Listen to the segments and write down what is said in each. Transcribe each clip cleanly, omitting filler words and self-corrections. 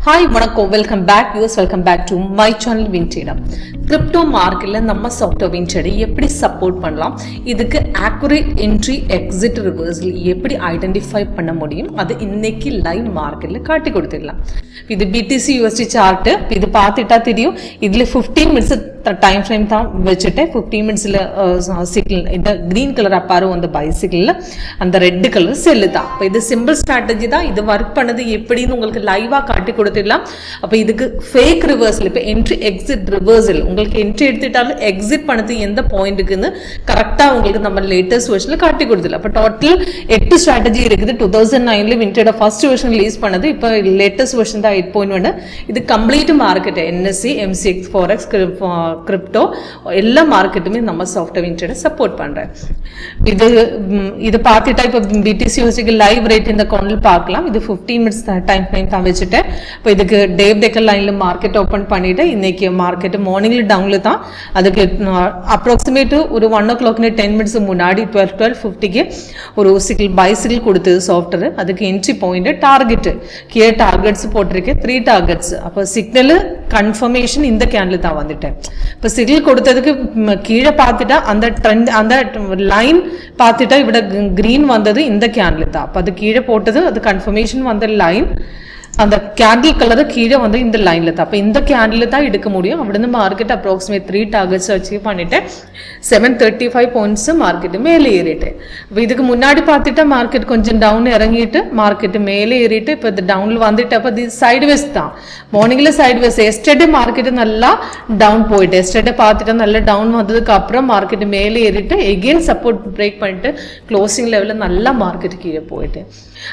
Hi வணக்கம், welcome back யூஸ் welcome back to my channel Wintrader. Crypto மார்க்கெட்டில் நம்ம சாஃப்ட்வேர் வின்ட்ரேடை எப்படி சப்போர்ட் பண்ணலாம், இதுக்கு ஆக்குரேட் என்ட்ரி எக்ஸிட் ரிவர்சல் எப்படி ஐடென்டிஃபை பண்ண முடியும், அது இன்னைக்கு லைவ் மார்க்கெட்டில் காட்டி கொடுத்துடலாம். இது பிடிசி யூஎஸ்டி சார்ட்டு. இது பார்த்துட்டா தெரியும், இதில் 15 மினிட்ஸ் டைம் ஃப்ரேம் தான் வச்சுட்டு 15 மினிட்ஸில் சிக்னல் இந்த க்ரீன் கலர் அப்பாரோ அந்த பைசிக்கிளில் அந்த ரெட் கலர் செல்லு தான். இப்போ இது சிம்பிள் ஸ்ட்ராட்டஜி தான். இது ஒர்க் பண்ணது எப்படின்னு உங்களுக்கு லைவாக காட்டி கொடுத்துடலாம். அப்போ இதுக்கு ஃபேக் ரிவர்சல், இப்போ என்ட்ரி எக்ஸிட் ரிவர்சல், உங்களுக்கு என்ட்ரி எடுத்துட்டாலும் எக்ஸிட் பண்ணது எந்த பாயிண்ட்டுக்குன்னு கரெக்டாக உங்களுக்கு நம்ம லேட்டஸ்ட் வெர்ஷனில் காட்டி கொடுத்துடலாம். இப்போ டோட்டல் 8 ஸ்ட்ராட்டஜி இருக்குது. 2009 வின்ட்ரேடர் ஃபர்ஸ்ட் வெர்ஷன் ரிலீஸ் பண்ணது. இப்போ லேட்டஸ்ட் வெர்ஷன் தான் 8.1. இது complete market, NSC, MCX, forex, crypto எல்லா மார்க்கெட்டுமே நம்ம சாஃப்ட்வேர் வின்ட்ரேடை சப்போர்ட் பண்ணுறேன். இது பார்த்துட்டா இப்போ பிடிசி யூஎஸ்டிக்கு லைவ் ரேட் இந்த கார்னரில் பார்க்கலாம். இது 15 மினிட்ஸ் டைம் ஃப்ரேம் தான் வச்சுட்டேன். இப்போ இதுக்கு டே பிரேக்கர் லைனில் மார்க்கெட் ஓப்பன் பண்ணிவிட்டு இன்னைக்கு மார்க்கெட் மார்னிங்கில் டவுனில் தான். அதுக்கு அப்ராக்சிமேட்டு ஒரு 1 o'clock 10 மினிட்ஸ் முன்னாடி 12:50க்கு ஒரு பைசிக்கிள் கொடுத்தது சாஃப்ட்வேர். அதுக்கு என்ட்ரி பாயிண்ட் டார்கெட்டு கீழே டார்கெட்ஸ் போட்டிருக்கேன், 3 டார்கெட்ஸ். அப்போ சிக்னல் கன்ஃபர்மேஷன் இந்த கேண்டில் தான் வந்துட்டேன். இப்போ சிக்னல் கொடுத்ததுக்கு கீழே பார்த்துட்டா அந்த ட்ரெண்ட் அந்த லைன் பார்த்துட்டா இவிட கிரீன் வந்தது இந்த கேண்டில் தான். அப்போ அது கீழே போட்டது அது கன்ஃபர்மேஷன் வந்த லைன் அந்த கேண்டில் கலரு கீழே வந்து இந்த லைனில் தான். அப்போ இந்த கேண்டில் தான் எடுக்க முடியும். அப்படிருந்து மார்க்கெட் அப்ராக்சிமேட் 3 டார்கெட்ஸ் அச்சீவ் பண்ணிட்டேன். 735 பாயிண்ட்ஸ் மார்க்கெட்டு மேலே ஏறிட்டு. இப்போ இதுக்கு முன்னாடி பார்த்துட்டா மார்க்கெட் கொஞ்சம் டவுன் இறங்கிட்டு மார்க்கெட்டு மேலே ஏறிட்டு இப்போ இது டவுனில் வந்துட்டு அப்போ இது சைட்வேஸ் தான். மார்னிங்கில் சைட்வேஸ். எஸ்டர்டே மார்க்கெட்டு நல்லா டவுன் போயிட்டு, எஸ்டர்டே பார்த்துட்டா நல்லா டவுன் வந்ததுக்கு அப்புறம் மார்க்கெட்டு மேலே ஏறிட்டு எகெயின் சப்போர்ட் பிரேக் பண்ணிட்டு க்ளோசிங் லெவலில் நல்லா மார்க்கெட் கீழே போயிட்டு.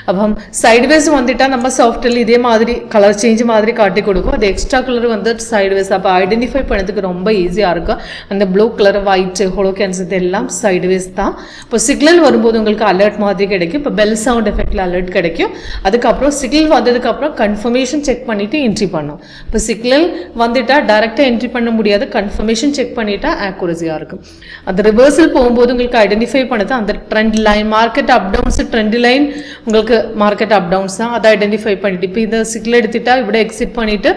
அப்போ சைட்வேஸ் வந்துட்டா நம்ம சாஃப்ட்வேர் இதே மாதிரி கலர் சேஞ்ச் மாதிரி காட்டி கொடுக்கும். அது எக்ஸ்ட்ரா கலர் வந்து சைட்வேஸ். அப்போ ஐடென்டிஃபை பண்ணதுக்கு ரொம்ப ஈஸியாக இருக்கும். அந்த blue colour, white, hollow candles இது எல்லாம் சைட்வேஸ் தான். இப்போ சிக்னல் வரும்போது உங்களுக்கு அலர்ட் மாதிரி கிடைக்கும். இப்போ பெல் சவுண்ட் எஃபெக்டில் அலர்ட் கிடைக்கும். அதுக்கப்புறம் சிக்னல் வந்ததுக்கப்புறம் கன்ஃபர்மேஷன் செக் பண்ணிவிட்டு என்ட்ரி பண்ணும். இப்போ சிக்னல் வந்துட்டா டைரெக்டாக என்ட்ரி பண்ண முடியாது, கன்ஃபர்மேஷன் செக் பண்ணிட்டா ஆக்குரஸியாக இருக்கும். அந்த ரிவர்சல் போகும்போது உங்களுக்கு ஐடென்டிஃபை பண்ணது அந்த trend line, market up downs trend line உங்களுக்கு மார்க்கெட் அப் டவுன்ஸ் தான். அதை ஐடென்டிஃபை பண்ணிட்டு இப்போ இந்த சிக்னல் எடுத்துட்டா இவிட எக்ஸிட் பண்ணிட்டு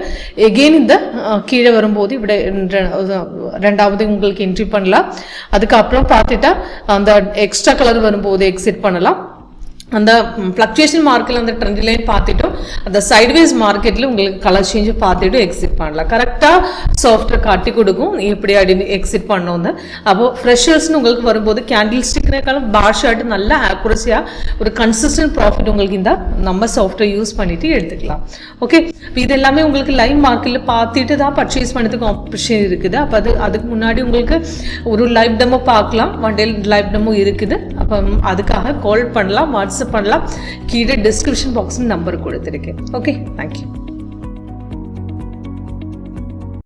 எகெயின் இந்த கீழே வரும்போது இவிட ரெண்டாவது உங்களுக்கு என்ட்ரி பண்ணலாம். அதுக்கப்புறம் பார்த்துட்டா அந்த எக்ஸ்ட்ரா கலர் வரும்போது எக்ஸிட் பண்ணலாம். அந்த ஃப்ளக்சுவேஷன் மார்க்கெட்டில் அந்த ட்ரெண்ட் லைன் பார்த்துட்டோம். அந்த சைட்வேஸ் மார்க்கெட்டில் உங்களுக்கு கலர் சேஞ்சு பார்த்துட்டு எக்ஸிட் பண்ணலாம். கரெக்டாக சாஃப்ட்வேர் காட்டி கொடுக்கும் எப்படி எக்ஸிட் பண்ணோன்னு. அப்போது ஃப்ரெஷர்ஸ்னு உங்களுக்கு வரும்போது கேண்டில் ஸ்டிக்னேக்காலும் பார் ஷார்ட் நல்லா ஆக்குரஸியாக ஒரு கன்சிஸ்டன்ட் ப்ராஃபிட் உங்களுக்கு இந்த நம்ம சாஃப்ட்வேர் யூஸ் பண்ணிட்டு எடுத்துக்கலாம். ஓகே, இப்போ இது எல்லாமே உங்களுக்கு லைவ் மார்க்கெட்டில் பார்த்துட்டு தான் பர்ச்சேஸ் பண்ணதுக்கு ஆப்ஷன் இருக்குது. அப்போ அதுக்கு முன்னாடி உங்களுக்கு ஒரு லைவ் டெமோ பார்க்கலாம், 1 day லைவ் டெமோ இருக்குது. அப்போ அதுக்காக கால் பண்ணலாம், வாட்ஸ்அப் பண்ணலாம். கீழே டிஸ்கிரிப்ஷன் பாக்ஸ் நம்பர் கொடுத்துருக்கேன். Okay, thank you.